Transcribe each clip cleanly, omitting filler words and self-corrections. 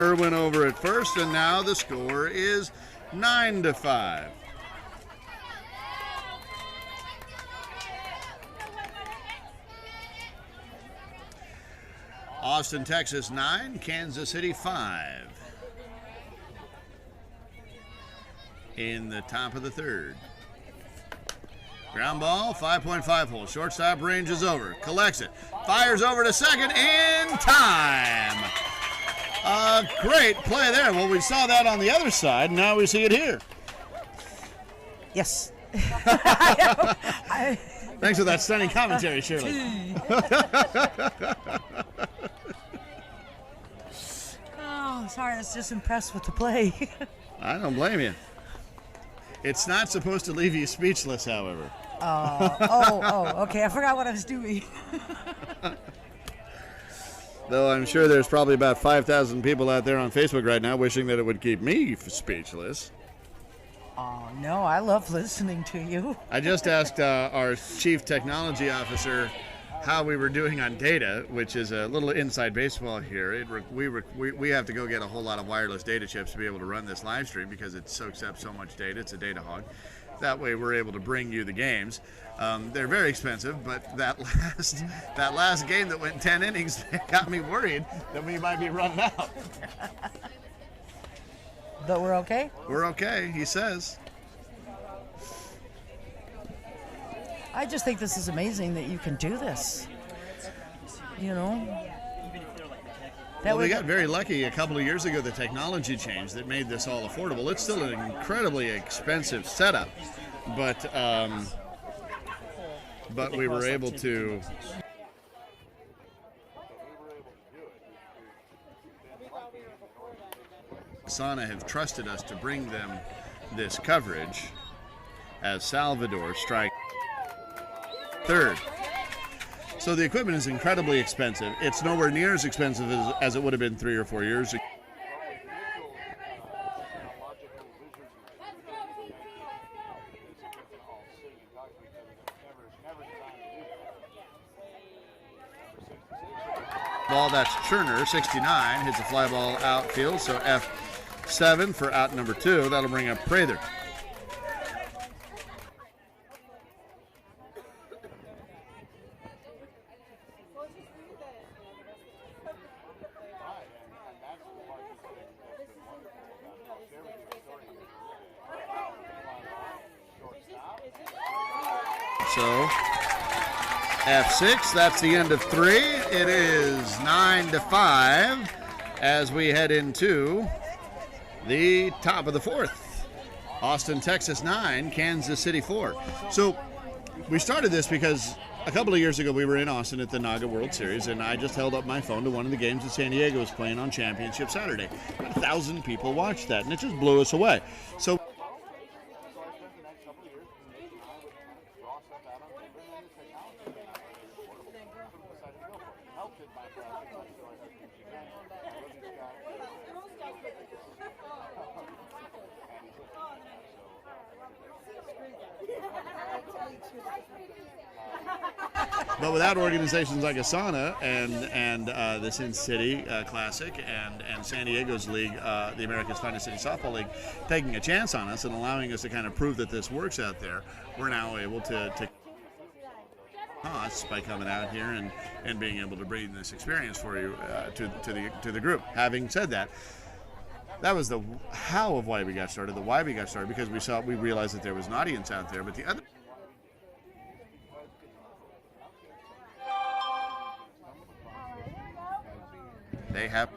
Went over at first, and now the score is 9-5. Austin, Texas 9, Kansas City 5. In the top of the third. Ground ball, 5.5 hole. Shortstop range is over. Collects it. Fires over to second in time. A great play there. Well, we saw that on the other side. Now we see it here. Yes. Thanks for that stunning commentary, Shirley. Oh, sorry. I was just impressed with the play. I don't blame you. It's not supposed to leave you speechless, however. Okay. I forgot what I was doing. Though I'm sure there's probably about 5,000 people out there on Facebook right now wishing that it would keep me speechless. Oh, no, I love listening to you. I just asked our chief technology officer how we were doing on data, which is a little inside baseball here. We have to go get a whole lot of wireless data chips to be able to run this live stream because it soaks up so much data. It's a data hog. That way we're able to bring you the games. They're very expensive, but that last game that went 10 innings got me worried that we might be running out. But we're okay? We're okay, he says. I just think this is amazing that you can do this. You know? Well, we got very lucky a couple of years ago. The technology changed that made this all affordable. It's still an incredibly expensive setup, but we were able to. ASANA have trusted us to bring them this coverage as Salvador strikes third. So the equipment is incredibly expensive. It's nowhere near as expensive as it would have been 3 or 4 years ago. Ball, that's Turner, 69, hits a fly ball outfield, so F7 for out number 2. That'll bring up Prather. So F6, that's the end of 3. It is 9-5 as we head into the top of the 4th. Austin, Texas 9, Kansas City 4. So we started this because a couple of years ago we were in Austin at the NAGA World Series, and I just held up my phone to one of the games that San Diego was playing on Championship Saturday. 1,000 people watched that, and it just blew us away. So but without organizations like ASANA and the Sin City Classic and San Diego's league, the America's Finest City Softball League, taking a chance on us and allowing us to kind of prove that this works out there, we're now able to us by coming out here and being able to bring this experience for you to the group. Having said that, that was the how of why we got started. The why we got started because we realized that there was an audience out there, but the other. They have.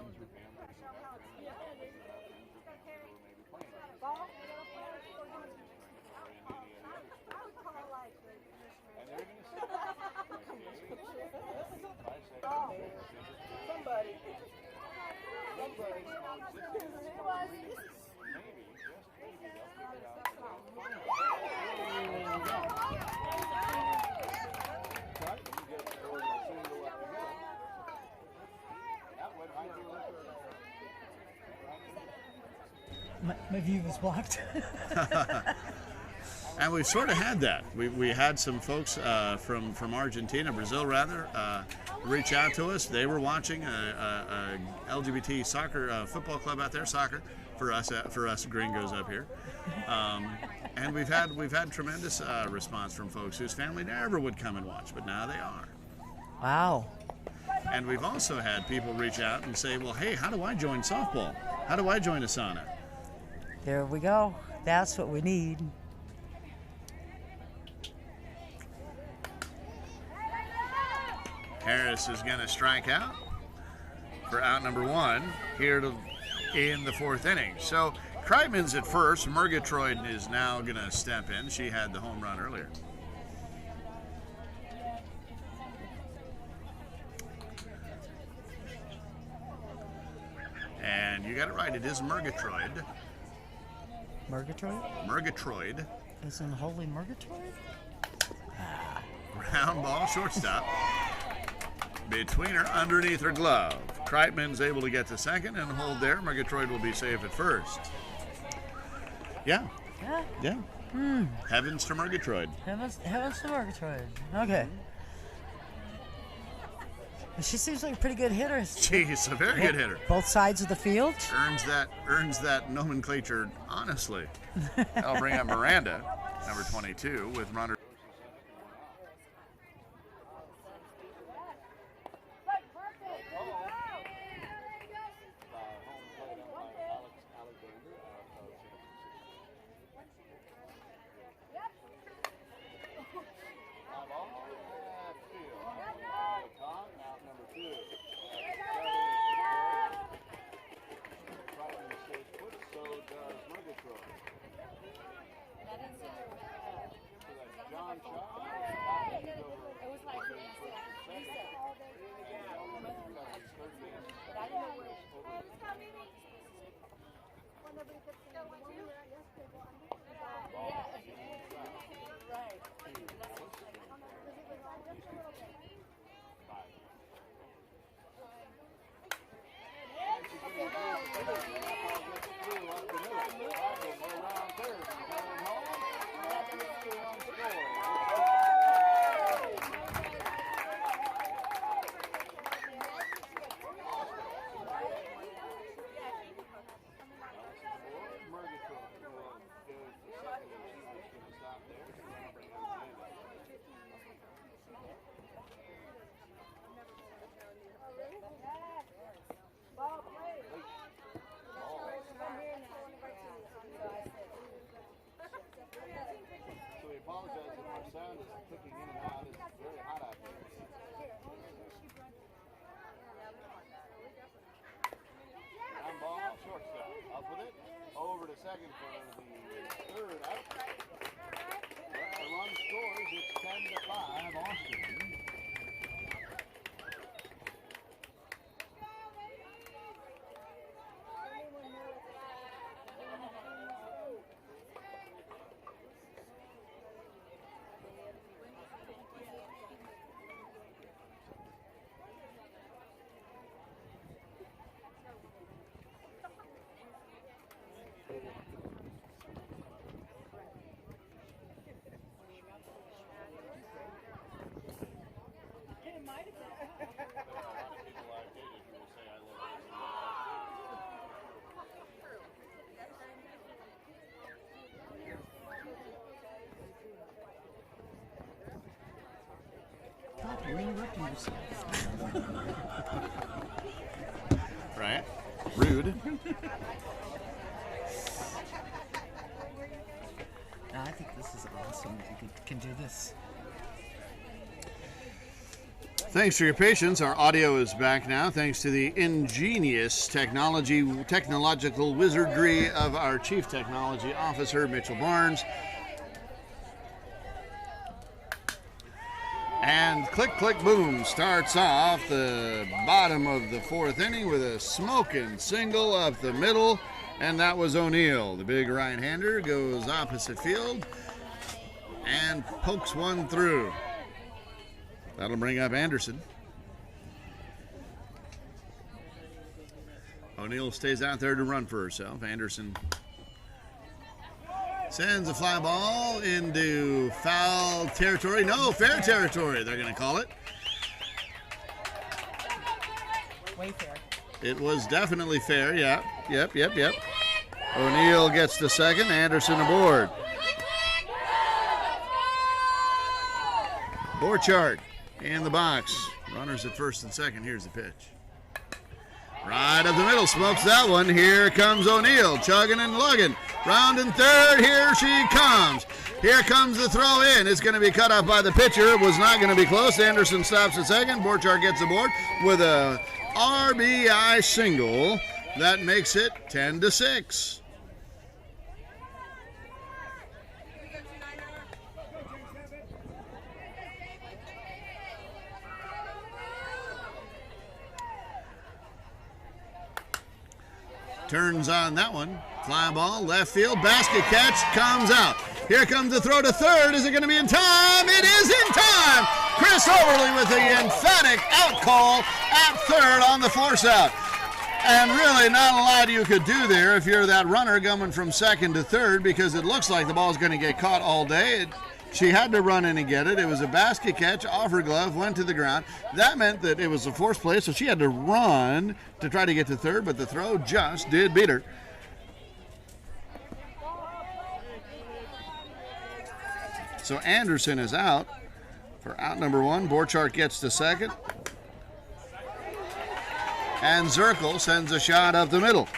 My view was blocked. And we've sort of had that. We had some folks from Argentina, Brazil rather, reach out to us. They were watching a LGBT soccer football club out there, soccer for us gringos up here, and we've had tremendous response from folks whose family never would come and watch, but now they are. Wow. And we've also had people reach out and say, well, hey, how do I join softball? How do I join ASANA? There we go. That's what we need. Harris is going to strike out for out number 1 here in the 4th inning. So Kreitman's at first. Murgatroyd is now going to step in. She had the home run earlier. And you got it right. It is Murgatroyd. Murgatroyd? Murgatroyd. Is in Holy Murgatroyd? Ground ball, shortstop. Between her, underneath her glove. Kreitman's able to get to second and hold there. Murgatroyd will be safe at first. Yeah. Yeah. Heavens to Murgatroyd. Heavens to Murgatroyd. Okay. She seems like a pretty good hitter. She's a very good hitter. Both sides of the field. Earns that nomenclature honestly. That'll bring up Miranda, number 22, with runner. Second for the 3rd out. The run scores. It's 10-5 Austin. Right? Rude. I think this is awesome that you can do this. Thanks for your patience. Our audio is back now, thanks to the ingenious technological wizardry of our Chief Technology Officer, Mitchell Barnes. And click, click, boom starts off the bottom of the 4th inning with a smoking single up the middle, and that was O'Neill. The big right-hander goes opposite field and pokes one through. That'll bring up Anderson. O'Neill stays out there to run for herself. Anderson sends a fly ball into foul territory. No, fair territory, they're going to call it. way fair. It was definitely fair, yeah. Yep. O'Neill gets the second, Anderson aboard. Borchardt in the box. Runners at first and second. Here's the pitch. Right up the middle, smokes that one. Here comes O'Neill, chugging and lugging. Round and third, here she comes. Here comes the throw in. It's going to be cut off by the pitcher. It was not going to be close. Anderson stops at second. Borchardt gets aboard with a RBI single. That makes it 10-6. Turns on that one. Fly ball, left field, basket catch, comes out. Here comes the throw to third. Is it going to be in time? It is in time! Chris Overly with the emphatic out call at third on the force out. And really not a lot you could do there if you're that runner coming from second to third, because it looks like the ball's going to get caught all day. She had to run in and get it. It was a basket catch off her glove, went to the ground. That meant that it was a forced play, so she had to run to try to get to third, but the throw just did beat her. So Anderson is out for out number one. Borchardt gets to second. And Zirkle sends a shot up the middle.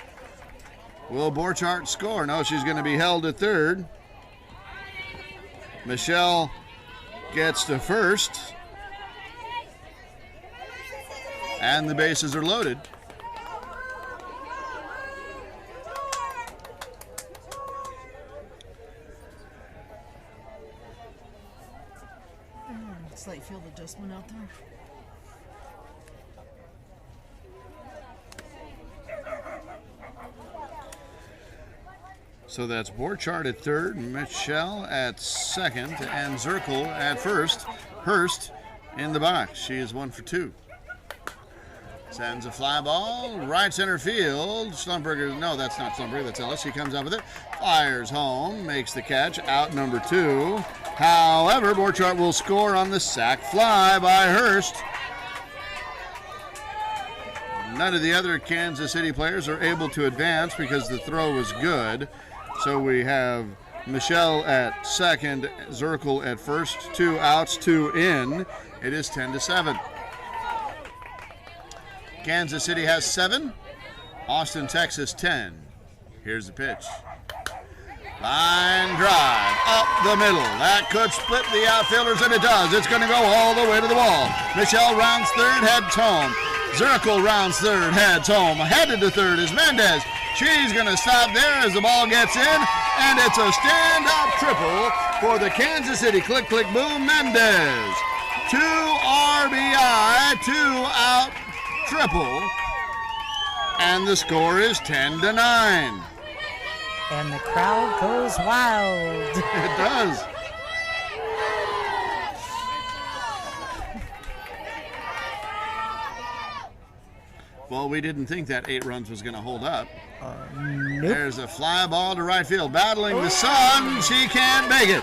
Will Borchardt score? No, she's going to be held at third. Michelle gets to first. And the bases are loaded. Slight field adjustment out there. So that's Borchardt at third, Michelle at second, and Zirkle at first. Hurst in the box. She is 1 for 2. Sends a fly ball, right center field. Schlumberger, no, that's not Schlumberger, that's Ellis. She comes up with it, fires home, makes the catch, out number 2. However, Borchardt will score on the sac fly by Hurst. None of the other Kansas City players are able to advance because the throw was good. So we have Michelle at second, Zirkle at first, 2 outs, 2 in. It is 10-7. Kansas City has 7, Austin, Texas 10. Here's the pitch. Line drive up the middle. That could split the outfielders, and it does. It's going to go all the way to the wall. Michelle rounds third, heads home. Zirkle rounds third, heads home. Headed to third is Mendez. She's going to stop there as the ball gets in, and it's a stand-up triple for the Kansas City Click Click Boom Mendez. 2 RBI, 2-out triple, and the score is 10-9. And the crowd goes wild. It does. Well, we didn't think that 8 runs was going to hold up. Nope. There's a fly ball to right field. Battling the sun. She can't make it.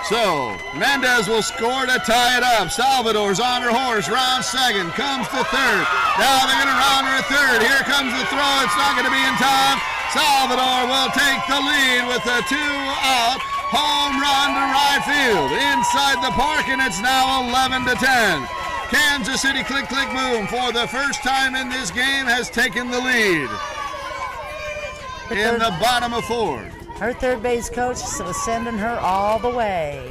So, Mendez will score to tie it up. Salvador's on her horse. Round second. Comes to third. Now they're going to round her at third. Here comes the throw. It's not going to be in time. Salvador will take the lead with a 2-out home run to right field. Inside the park, and it's now 11-10. Kansas City Click Click Boom, for the first time in this game, has taken the lead in the bottom of 4. Her third base coach was sending her all the way.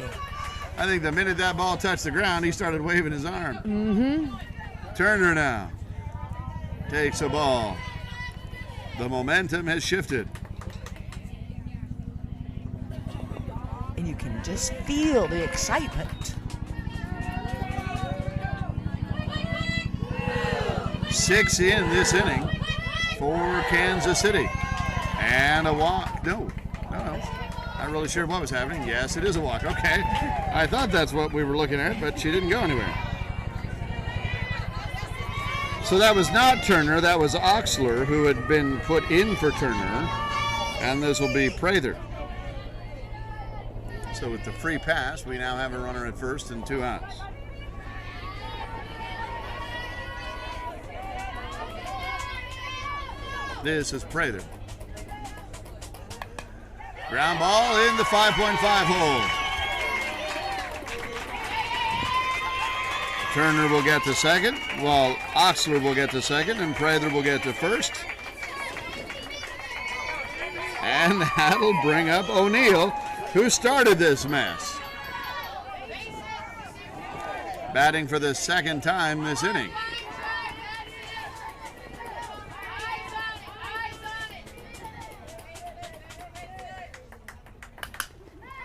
I think the minute that ball touched the ground, he started waving his arm. Mm-hmm. Turner now takes a ball. The momentum has shifted. And you can just feel the excitement. 6 in this inning for Kansas City. And a walk. No. Not really sure what was happening. Yes, it is a walk. Okay. I thought that's what we were looking at, but she didn't go anywhere. So that was not Turner. That was Oxler, who had been put in for Turner. And this will be Prather. So with the free pass, we now have a runner at first and 2 outs. This is Prather. Ground ball in the 5.5 hole. Turner will get to second, while Oxler will get to second, and Prather will get to first. And that'll bring up O'Neill, who started this mess. Batting for the second time this inning.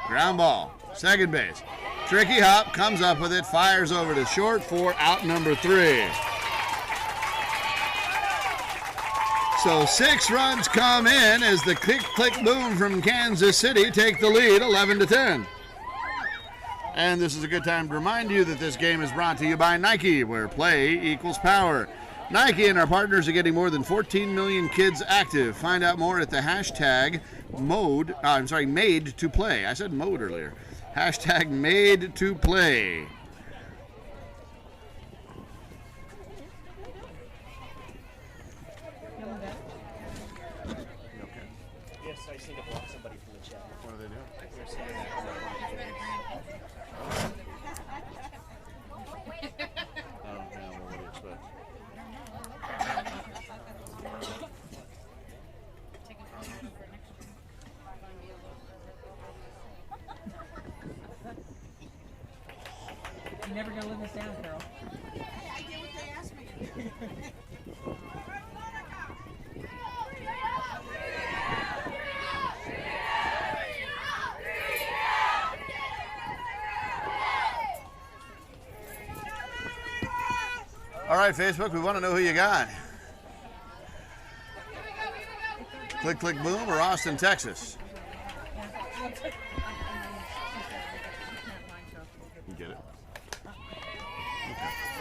Ground ball, second base. Tricky hop, comes up with it, fires over to short for out number 3. So 6 runs come in as the click boom from Kansas City take the lead 11-10. And this is a good time to remind you that this game is brought to you by Nike, where play equals power. Nike and our partners are getting more than 14 million kids active. Find out more at the hashtag made to play. I said mode earlier. Hashtag made to play. Yes, I just need to block somebody from the chat. What do they do? They're saying that. Oh, yeah, well, what do you expect? You're never gonna live this down, Carol. I did what they asked me to do. All right, Facebook, we want to know who you got. Click, click, boom, or Austin, Texas? You get it? The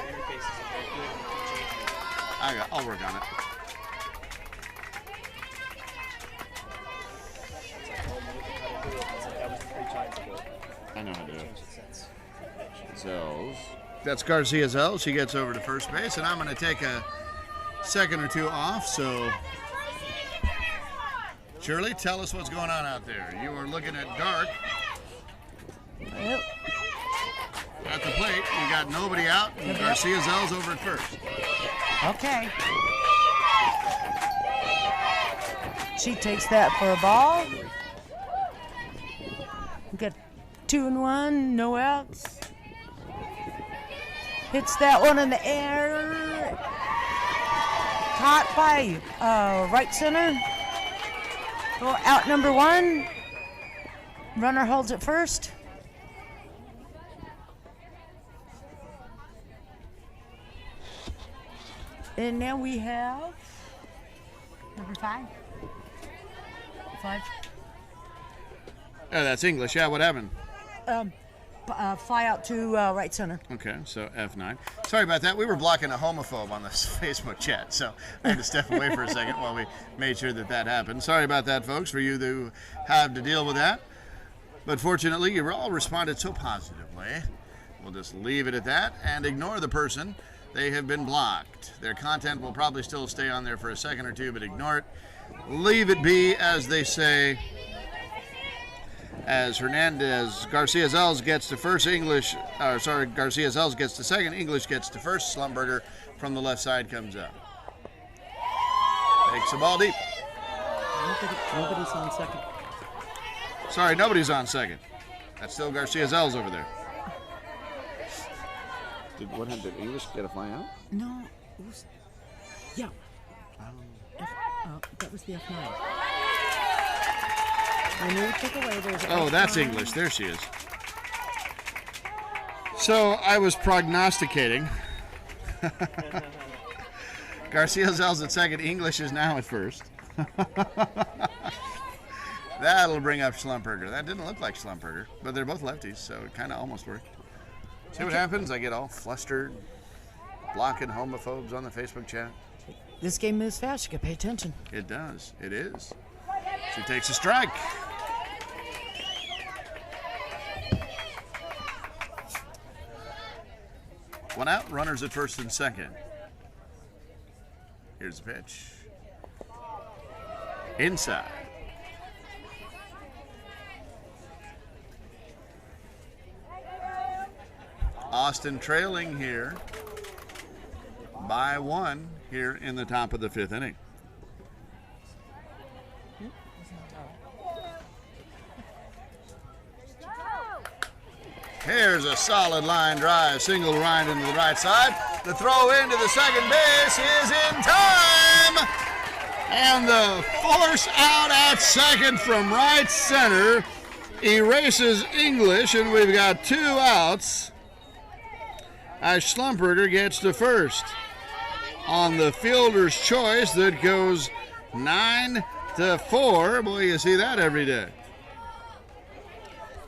interface isn't very good. You keep changing it. I'll work on it. It's like, oh, you look at how to do it. It's like, that was 3 times ago. I know how to do it. Change it since. So that's Garcia's L. She gets over to first base, and I'm going to take a second or two off. So, Shirley, tell us what's going on out there. You are looking at dark Yep. at the plate. You got nobody out, and Garcia's L's over at first. Okay. She takes that for a ball. We got 2-1, no outs. Hits that one in the air. Caught by right center. Go out number 1. Runner holds it first. And now we have number 5. 5. Oh, that's English. Yeah, what happened? Fly out to right center. Okay, so F9. Sorry about that. We were blocking a homophobe on this Facebook chat, so I had to step away for a second while we made sure that that happened. Sorry about that, folks, for you who have to deal with that. But fortunately, you all responded so positively. We'll just leave it at that and ignore the person. They have been blocked. Their content will probably still stay on there for a second or two, but ignore it. Leave it be, as they say. As Garcia Zels gets to first, Garcia Zels gets to second, English gets to first, Slumberger from the left side comes up. Takes the ball deep. Nobody's on second. Sorry, nobody's on second. That's still Garcia Zels over there. What happened? Did English get a fly out? No, it was. Yeah. That was the F9. When you took away, there's Oh, that's F9. English. There she is. So I was prognosticating. Garcia Zels at second. English is now at first. That'll bring up Schlumberger. That didn't look like Schlumberger, but they're both lefties, so it kind of almost worked. See what happens? I get all flustered, blocking homophobes on the Facebook chat. This game moves fast. You gotta pay attention. It does. It is. She takes a strike. One out, runners at first and second. Here's the pitch. inside. Austin trailing here by 1 here in the top of the 5th inning. Here's a solid line drive, single right into the right side. The throw into the second base is in time. And the force out at second from right center erases English, and we've got 2 outs. As Schlumberger gets to first on the fielder's choice that goes 9-4. Boy, you see that every day.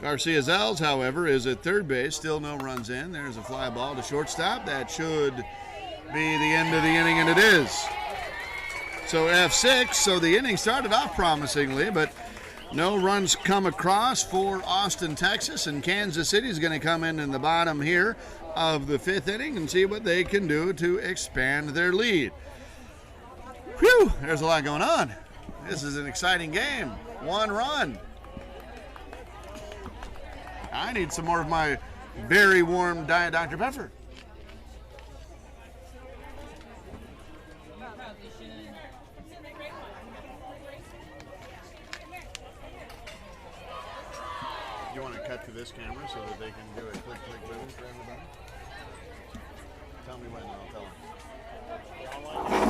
Garcia Zales, however, is at third base. Still no runs in. There's a fly ball to shortstop. That should be the end of the inning, and it is. So F6. So the inning started off promisingly, but no runs come across for Austin, Texas, and Kansas City is going to come in the bottom here of the 5th inning and see what they can do to expand their lead. Whew, there's a lot going on. This is an exciting game. 1 run. I need some more of my very warm Diet Dr. Pepper. You want to cut to this camera so that they can do a click, click, boom for everybody? Tell me when, and I'll tell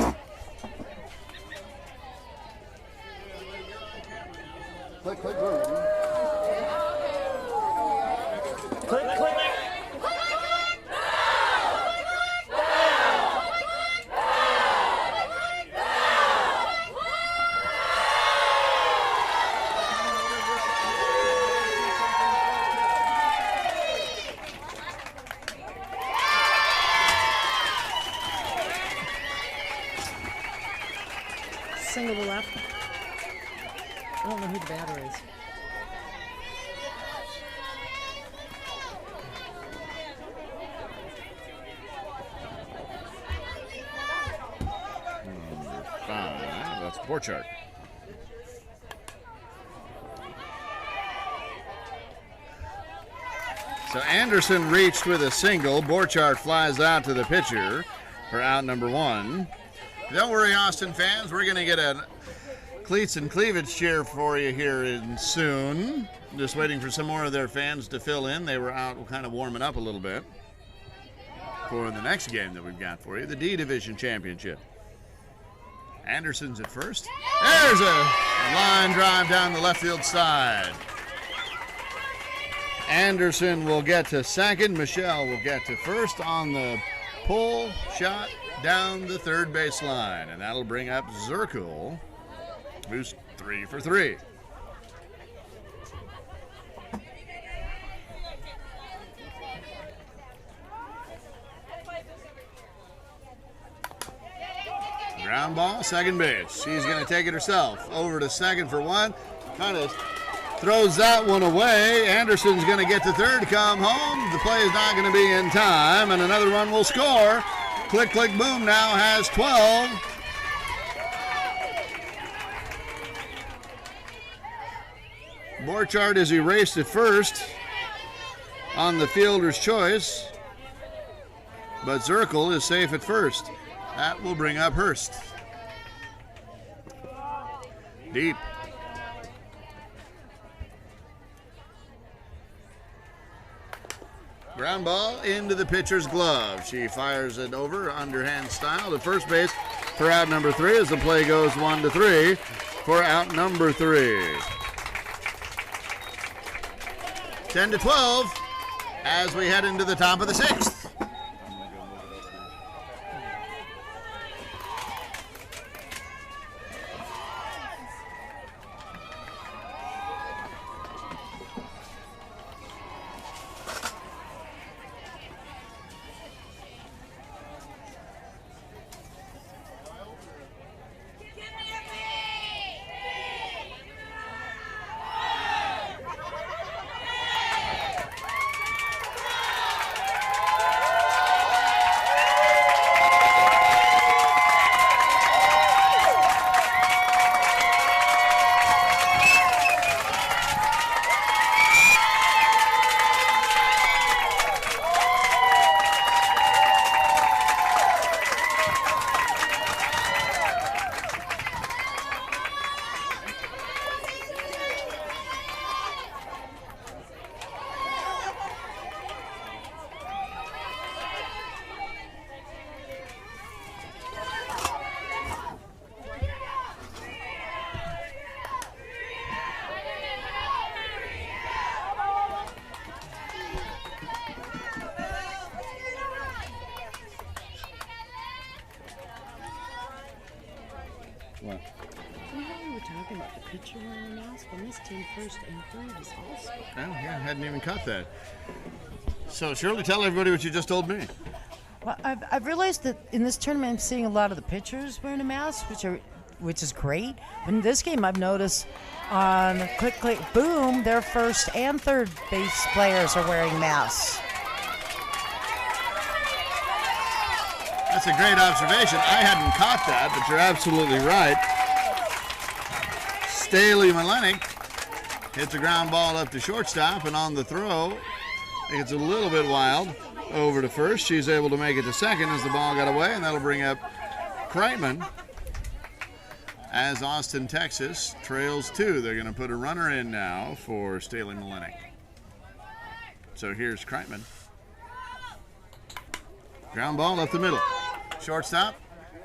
them. Click, click, boom. Click, click. Single to left. I don't know who the batter is. Number 5, that's Borchardt. So Anderson reached with a single. Borchardt flies out to the pitcher for out number 1. Don't worry, Austin fans. We're going to get a cleats and cleavage cheer for you here in soon. Just waiting for some more of their fans to fill in. They were out kind of warming up a little bit for the next game that we've got for you, the D Division Championship. Anderson's at first. There's a line drive down the left field side. Anderson will get to second. Michelle will get to first on the pull shot down the third base line. And that'll bring up Zirkle, who's 3 for 3. Ground ball, second base. She's going to take it herself. Over to second for 1. Kind of throws that one away. Anderson's going to get to third, come home. The play is not going to be in time, and another run will score. Click, click, boom now has 12. Borchardt is erased at first on the fielder's choice, but Zirkle is safe at first. That will bring up Hurst. Deep. Ground ball into the pitcher's glove. She fires it over underhand style to first base for out number 3 as the play goes 1-3 for out number 3. 10-12 as we head into the top of the 6th. talking about the pitcher wearing a mask on this team, first and third is also. Oh, yeah, I hadn't even caught that. So, Shirley, tell everybody what you just told me. Well, I've realized that in this tournament I'm seeing a lot of the pitchers wearing a mask, which is great. But in this game, I've noticed on click, click, boom, their first and third base players are wearing masks. That's a great observation. I hadn't caught that, but you're absolutely right. Staley Malenik hits a ground ball up to shortstop, and on the throw, it's a little bit wild over to first. She's able to make it to second as the ball got away, and that'll bring up Kreitman as Austin, Texas trails 2. They're going to put a runner in now for Staley Malenik. So here's Kreitman. Ground ball up the middle. Shortstop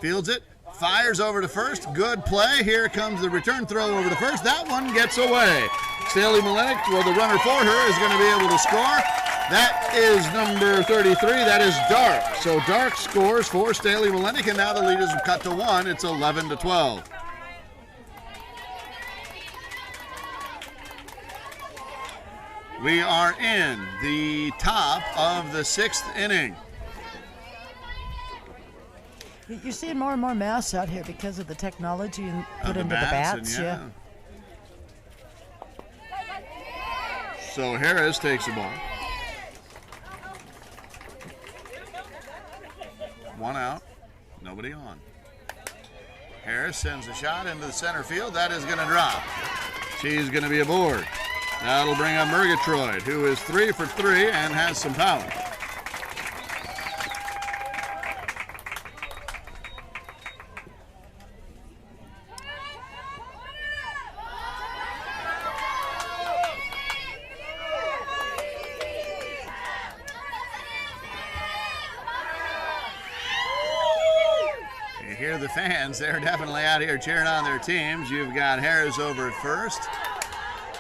fields it, fires over to first. Good play. Here comes the return throw over to first. That one gets away. Staley Malenik, well, the runner for her, is going to be able to score. That is number 33. That is Dark. So Dark scores for Staley Malenik, and now the lead is cut to 1. It's 11-12. We are in the top of the 6th inning. You're seeing more and more masks out here because of the technology put into the bats. Yeah. So Harris takes the ball. 1 out, nobody on. Harris sends a shot into the center field. That is going to drop. She's going to be aboard. That'll bring up Murgatroyd, who is 3 for 3 and has some power. The fans, they're definitely out here cheering on their teams. You've got Harris over at first,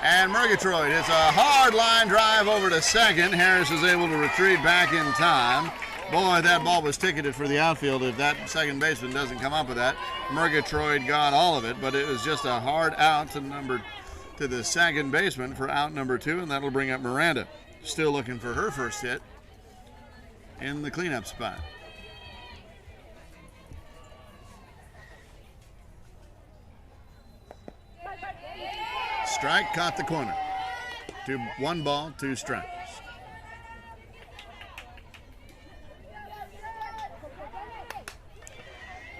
and Murgatroyd hits a hard line drive over to second. Harris is able to retreat back in time. Boy, that ball was ticketed for the outfield. If that second baseman doesn't come up with that, Murgatroyd got all of it, but it was just a hard out to the second baseman for out number 2, and that'll bring up Miranda. Still looking for her first hit in the cleanup spot. Strike, caught the corner. 1 ball, 2 strikes.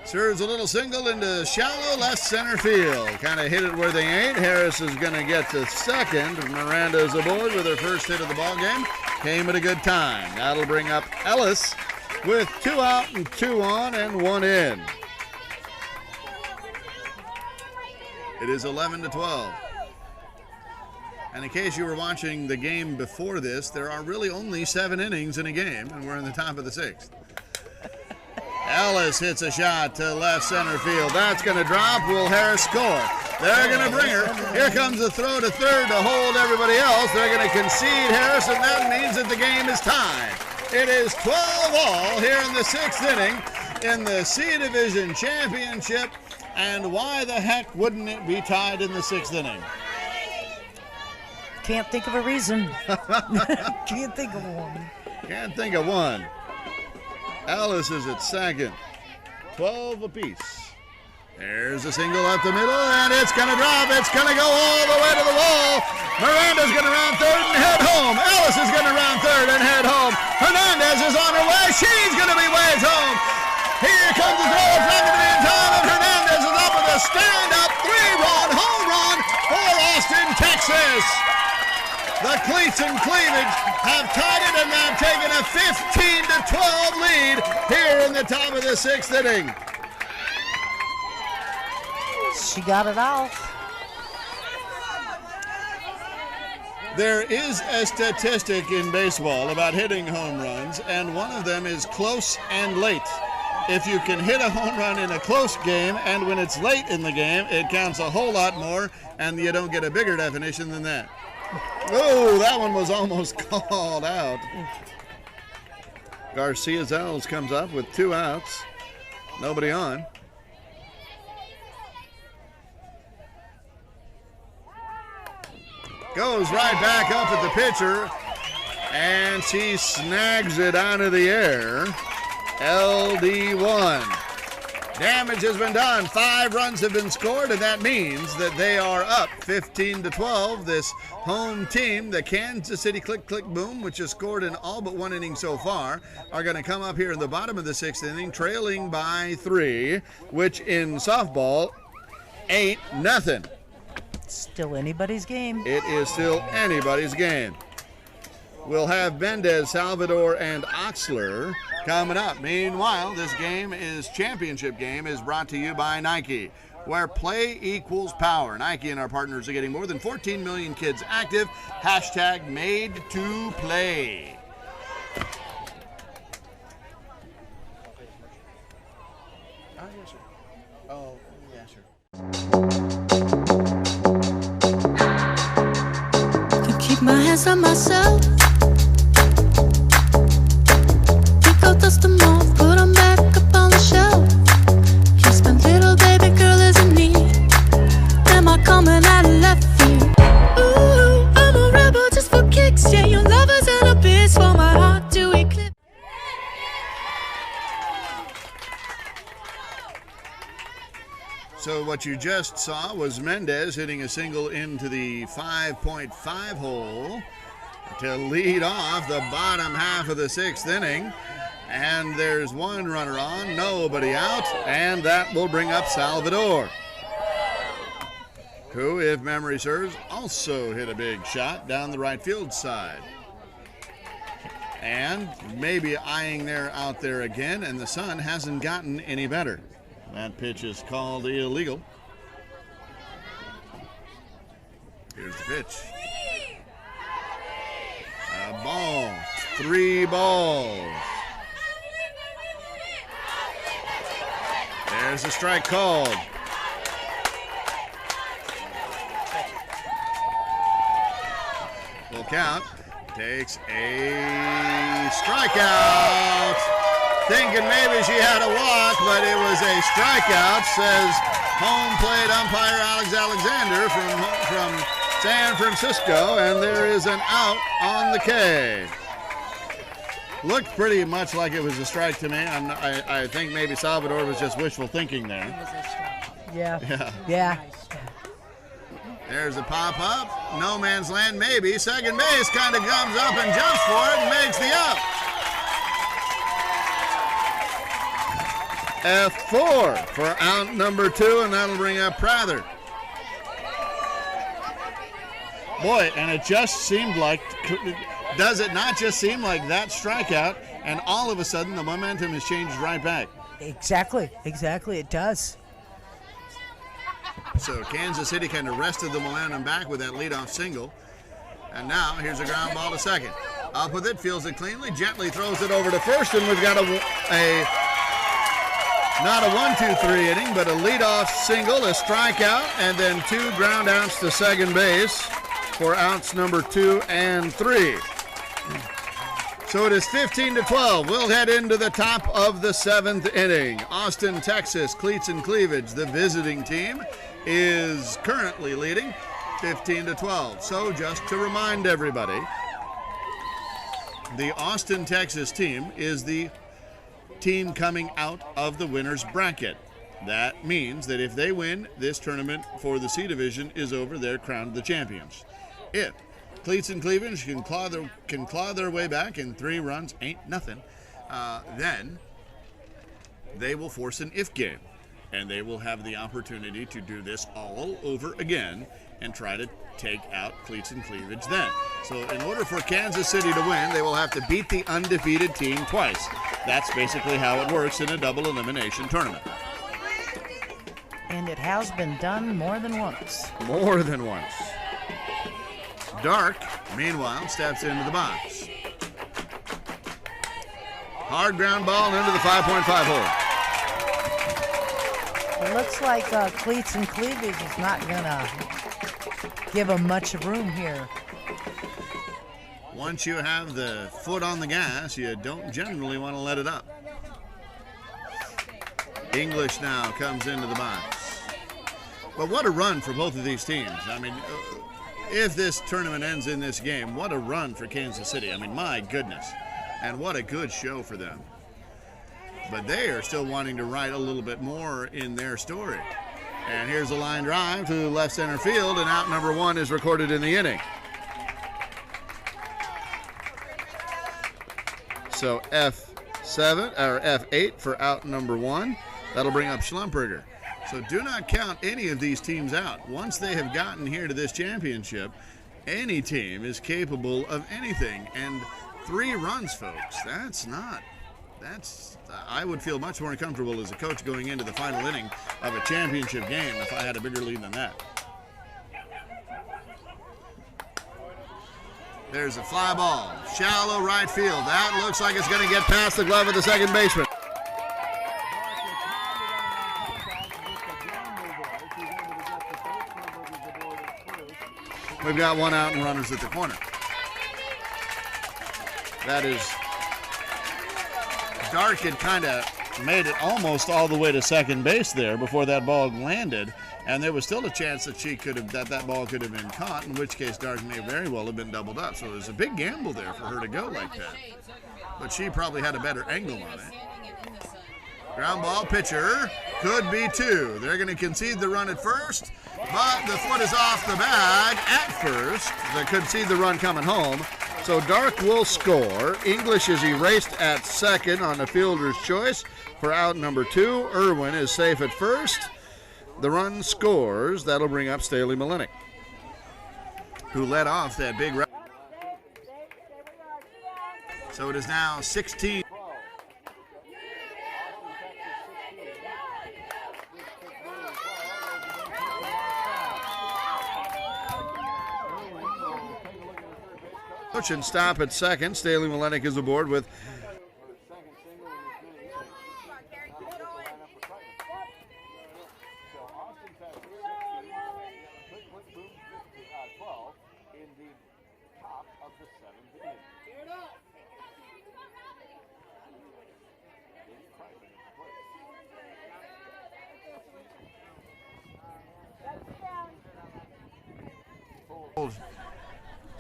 Serves a little single into shallow left center field. Kind of hit it where they ain't. Harris is going to get to second. Miranda's aboard with her first hit of the ball game. Came at a good time. That'll bring up Ellis with 2 out and 2 on and 1 in. It is 11-12. And in case you were watching the game before this, there are really only 7 innings in a game, and we're in the top of the 6th. Ellis hits a shot to left center field. That's going to drop. Will Harris score? They're going to bring her. Here comes the throw to third to hold everybody else. They're going to concede Harris, and that means that the game is tied. It is 12-all here in the 6th inning in the C Division Championship. And why the heck wouldn't it be tied in the 6th inning? Can't think of a reason. Can't think of one. Can't think of one. Ellis is at second. 12 apiece. There's a single up the middle, and it's going to drop. It's going to go all the way to the wall. Miranda's going to round third and head home. Ellis is going to round third and head home. Hernandez is on her way. She's going to be waved home. Here comes the throw in front of the in time, and Hernandez is up with a stand-up 3-run home run for Austin, Texas. The cleats and cleavage have tied it and now taken a 15-12 lead here in the top of the 6th inning. She got it off. There is a statistic in baseball about hitting home runs, and one of them is close and late. If you can hit a home run in a close game and when it's late in the game, it counts a whole lot more, and you don't get a bigger definition than that. Oh, that one was almost called out. Garcia Zels comes up with 2 outs. Nobody on. Goes right back up at the pitcher, and she snags it out of the air. LD1. Damage has been done. 5 runs have been scored, and that means that they are up 15-12. This home team, the Kansas City Click Click Boom, which has scored in all but 1 inning so far, are going to come up here in the bottom of the 6th inning, trailing by 3, which in softball ain't nothing. Still anybody's game. It is still anybody's game. We'll have Mendez, Salvador, and Oxler coming up. Meanwhile, this championship game is brought to you by Nike, where play equals power. Nike and our partners are getting more than 14 million kids active. Hashtag made to play. Oh, yes, sir. Oh, yeah, sure. Can keep my hands on myself. Think I'll dust them off, put them back up on the shelf. Guess my little baby girl is in need. Am I coming out of left field? Ooh, I'm a rebel just for kicks. Yeah, your lovers and a bitch for my heart to eclipse. So what you just saw was Mendez hitting a single into the 5.5 hole to lead off the bottom half of the 6th inning. And there's 1 runner on, nobody out, and that will bring up Salvador, who, if memory serves, also hit a big shot down the right field side. And maybe eyeing there out there again, and the sun hasn't gotten any better. That pitch is called illegal. Here's the pitch. A ball. 3 balls. There's a strike called. Full count. Takes a strikeout. Thinking maybe she had a walk, but it was a strikeout, says home plate umpire Alex Alexander from San Francisco, and there is an out on the K. Looked pretty much like it was a strike to me. I think maybe Salvador was just wishful thinking there. Yeah. There's a pop-up. No man's land, maybe. Second base kind of comes up and jumps for it and makes the out. F4 for out number 2, and that'll bring up Prather. Boy, and it just seemed like, does it not just seem like that strikeout, and all of a sudden the momentum has changed right back? Exactly, it does. So Kansas City kind of rested the momentum back with that leadoff single. And now here's a ground ball to second. Up with it, fields it cleanly, gently throws it over to first, and we've got not a 1-2-3 inning, but a leadoff single, a strikeout, and then 2 ground outs to second base for outs number 2 and 3. So it is 15-12. We'll head into the top of the 7th inning. Austin, Texas, Cleats and Cleavage, the visiting team, is currently leading 15-12. So just to remind everybody, the Austin, Texas team is the team coming out of the winner's bracket. That means that if they win, this tournament for the C division is over. They're crowned the champions. If Cleats and Cleavage can claw their way back, and 3 runs ain't nothing, then they will force an if game, and they will have the opportunity to do this all over again and try to take out Cleats and Cleavage then. So in order for Kansas City to win, they will have to beat the undefeated team twice. That's basically how it works in a double elimination tournament. And it has been done more than once. More than once. Dark, meanwhile, steps into the box. Hard ground ball into the 5.5 hole. It looks like Cleats and Cleavage is not going to give them much room here. Once you have the foot on the gas, you don't generally want to let it up. English now comes into the box. But what a run for both of these teams. I mean, if this tournament ends in this game, what a run for Kansas City. I mean, my goodness. And what a good show for them. But they are still wanting to write a little bit more in their story. And here's a line drive to left center field, and out number 1 is recorded in the inning. So F7 or F8 for out number 1. That'll bring up Schlumberger. So do not count any of these teams out. Once they have gotten here to this championship, any team is capable of anything. And 3 runs, folks, I would feel much more comfortable as a coach going into the final inning of a championship game if I had a bigger lead than that. There's a fly ball, shallow right field. That looks like it's going to get past the glove of the second baseman. We've got 1 out and runners at the corner. That is, Dark had kind of made it almost all the way to second base there before that ball landed, and there was still a chance that that ball could have been caught, in which case Dark may very well have been doubled up. So it was a big gamble there for her to go like that. But she probably had a better angle on it. Ground ball, pitcher, could be 2. They're going to concede the run at first, but the foot is off the bag at first. They concede the run coming home. So Dark will score. English is erased at second on the fielder's choice for out number 2. Irwin is safe at first. The run scores. That'll bring up Staley Malenik, who led off that big run. So it is now 16. And stop at second. Staley Malenik is aboard with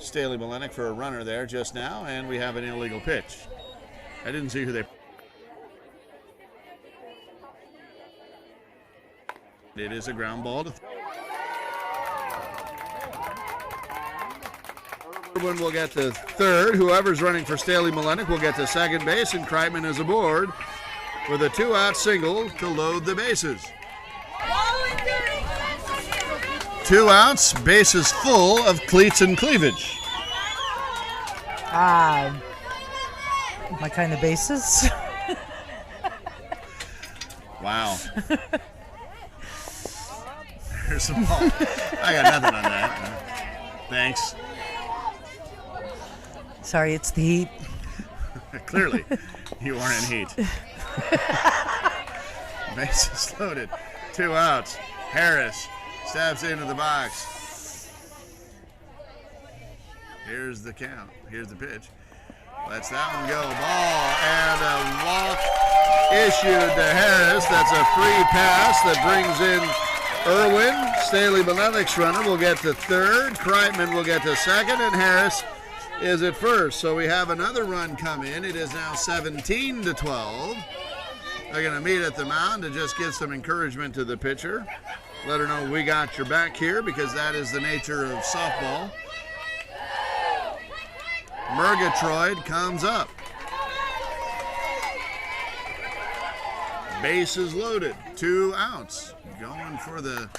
Staley Malenik for a runner there just now, and we have an illegal pitch. I didn't see who they... It is a ground ball to... Irwin will get to third. Whoever's running for Staley Malenik will get to second base, and Kreitman is aboard with a 2-out single to load the bases. 2 outs, bases full of cleats and cleavage. My kind of bases. Wow. There's some ball. I got nothing on that. Thanks. Sorry, it's the heat. Clearly, you are in heat. Bases loaded. 2 outs. Harris steps into the box. Here's the count. Here's the pitch. Lets that one go. Ball and a walk issued to Harris. That's a free pass that brings in Irwin. Staley Malenik's runner will get to third. Kreitman will get to second, and Harris is at first. So we have another run come in. It is now 17-12. They're going to meet at the mound to just give some encouragement to the pitcher. Let her know we got your back here, because that is the nature of softball. Murgatroyd comes up. Bases loaded. 2 outs. Going for the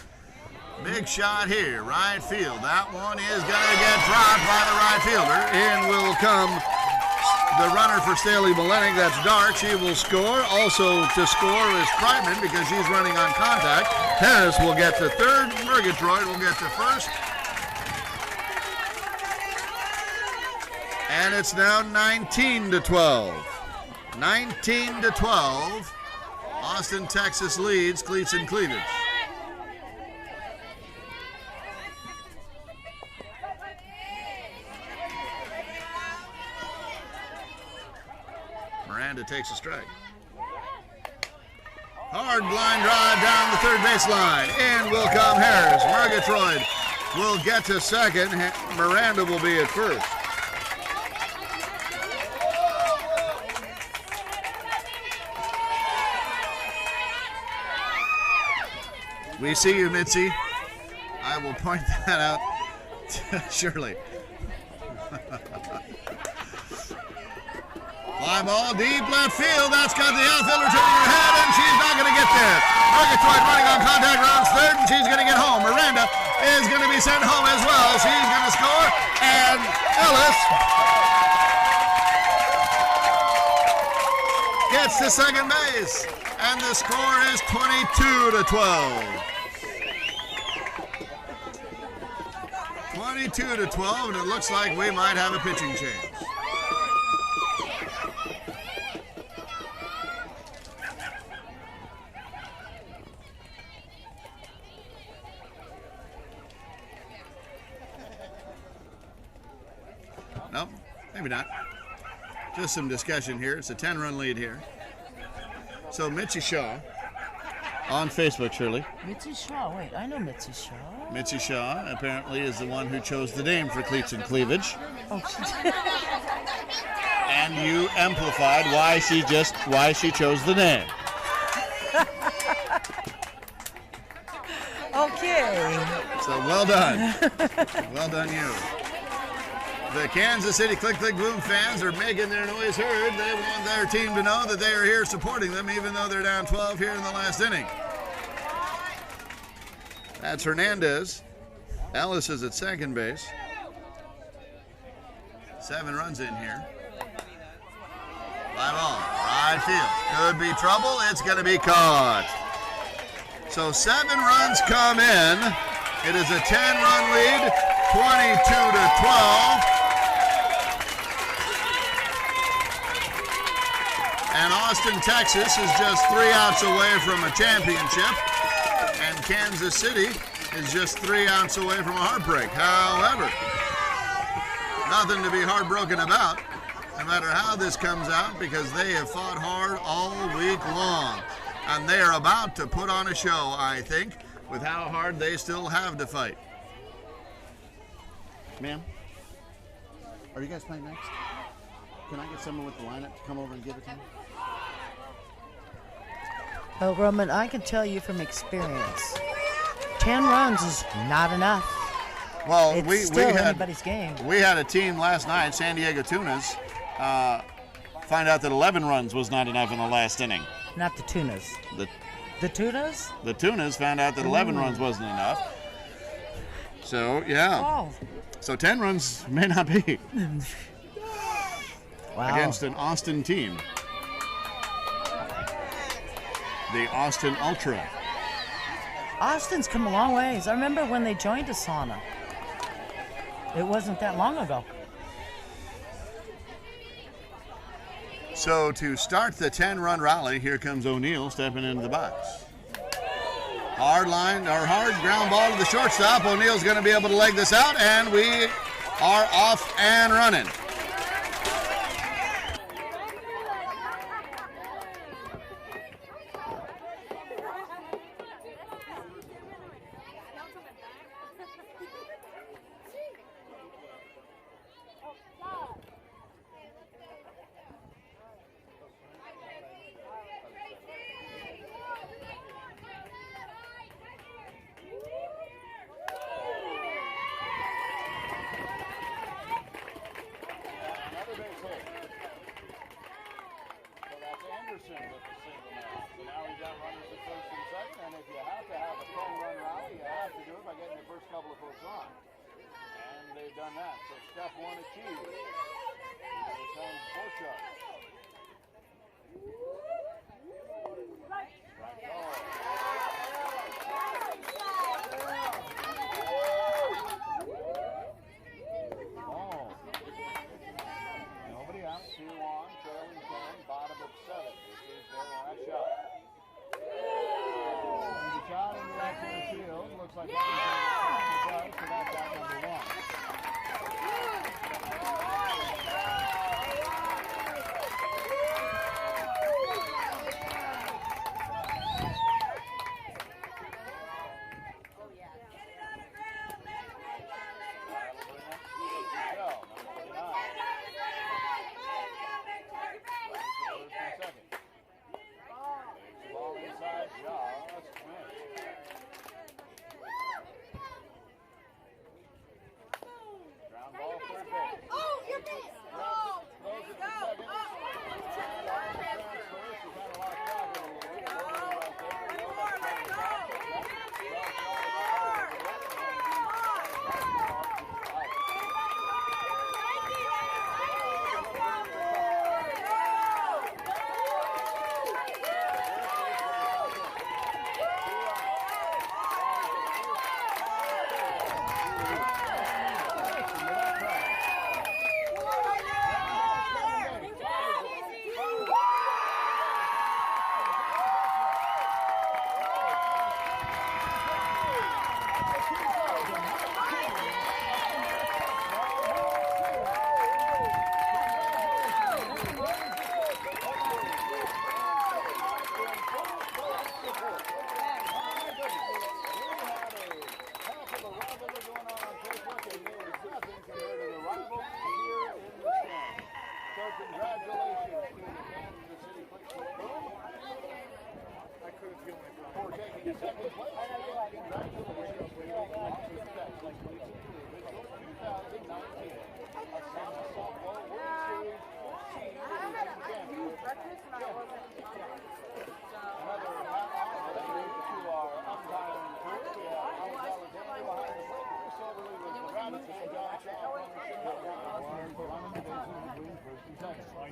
big shot here. Right field. That one is going to get dropped by the right fielder. In will come the runner for Staley Malenik. That's Dark. She will score. Also to score is Kreitman, because she's running on contact. Harris will get to third. Murgatroyd will get to first. And it's now 19-12. 19-12. Austin, Texas leads cleats and cleavage. Miranda takes a strike. Hard blind drive down the third baseline. In will come Harris. Murgatroyd will get to second. Miranda will be at first. We see you, Mitzi. I will point that out to Shirley. Fly ball deep left field. That's got the outfielder turning her head, and she's not going to get there. Murgatroyd running on contact rounds third, and she's going to get home. Miranda is going to be sent home as well. She's going to score, and Ellis gets to second base, and the score is 22-12. 22-12, and it looks like we might have a pitching change. Nope, maybe not. Just some discussion here. It's a 10-run lead here. So Mitzi Shaw on Facebook, Shirley. Mitzi Shaw. Wait, I know Mitzi Shaw. Mitzi Shaw apparently is the one who chose the name for Cleats and Cleavage. Oh, she did. And you amplified why she chose the name. Okay. So well done. Well done you. The Kansas City Click Click Boom fans are making their noise heard. They want their team to know that they are here supporting them, even though they're down 12 here in the last inning. That's Hernandez. Ellis is at second base. 7 runs in here. Fly ball, right field. Could be trouble. It's going to be caught. So 7 runs come in. It is a 10-run lead, 22-12. And Austin, Texas is just 3 outs away from a championship. And Kansas City is just 3 outs away from a heartbreak. However, nothing to be heartbroken about, no matter how this comes out, because they have fought hard all week long. And they are about to put on a show, I think, with how hard they still have to fight. Ma'am, are you guys playing next? Can I get someone with the lineup to come over and give it to me? Well, Roman, I can tell you from experience, 10 runs is not enough. Well, It's we still had anybody's game. We had a team last night, San Diego Tunas, find out that 11 runs was not enough in the last inning. Not the Tunas. The Tunas? The Tunas found out that 11 runs wasn't enough. So, yeah. Oh. So 10 runs may not be Wow. against an Austin team. The Austin Ultra. Austin's come a long ways. I remember when they joined ASANA. It wasn't that long ago. So to start the 10-run rally, here comes O'Neill stepping into the box. Hard ground ball to the shortstop. O'Neill's going to be able to leg this out, and we are off and running.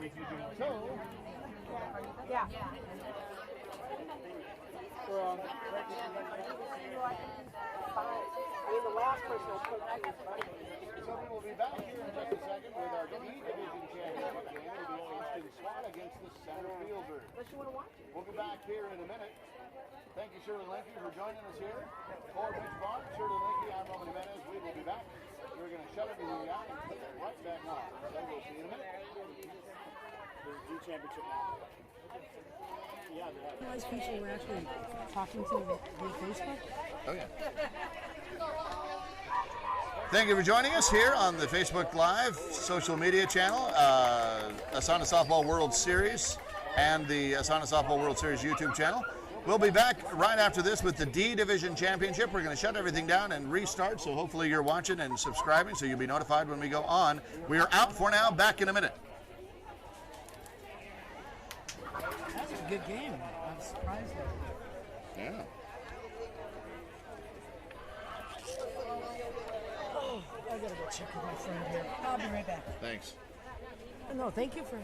if you do more. So, Yeah. The last person will put that in So we will be back here in just a second with our D Division Championship game. It'll be Austin SWAT against the center fielder. unless you want to watch it. We'll be back here in a minute. Thank you, Shirley Linky, for joining us here. For Mitch Barr, Shirley Linky, I'm Roman Jimenez. We will be back. We're going to shut everything down and put it right back on. So we'll see you in a minute. The D championship now. Yeah, they have. Realize people were actually talking to the Facebook. Oh, yeah. Thank you for joining us here on the Facebook Live social media channel, ASANA Softball World Series, and the ASANA Softball World Series YouTube channel. We'll be back right after this with the D Division Championship. We're going to shut everything down and restart, so hopefully you're watching and subscribing so you'll be notified when we go on. We are out for now. Back in a minute. That's a good game. I'm surprised. Yeah. I gotta go check with my friend here. I'll be right back. Thanks. No, thank you for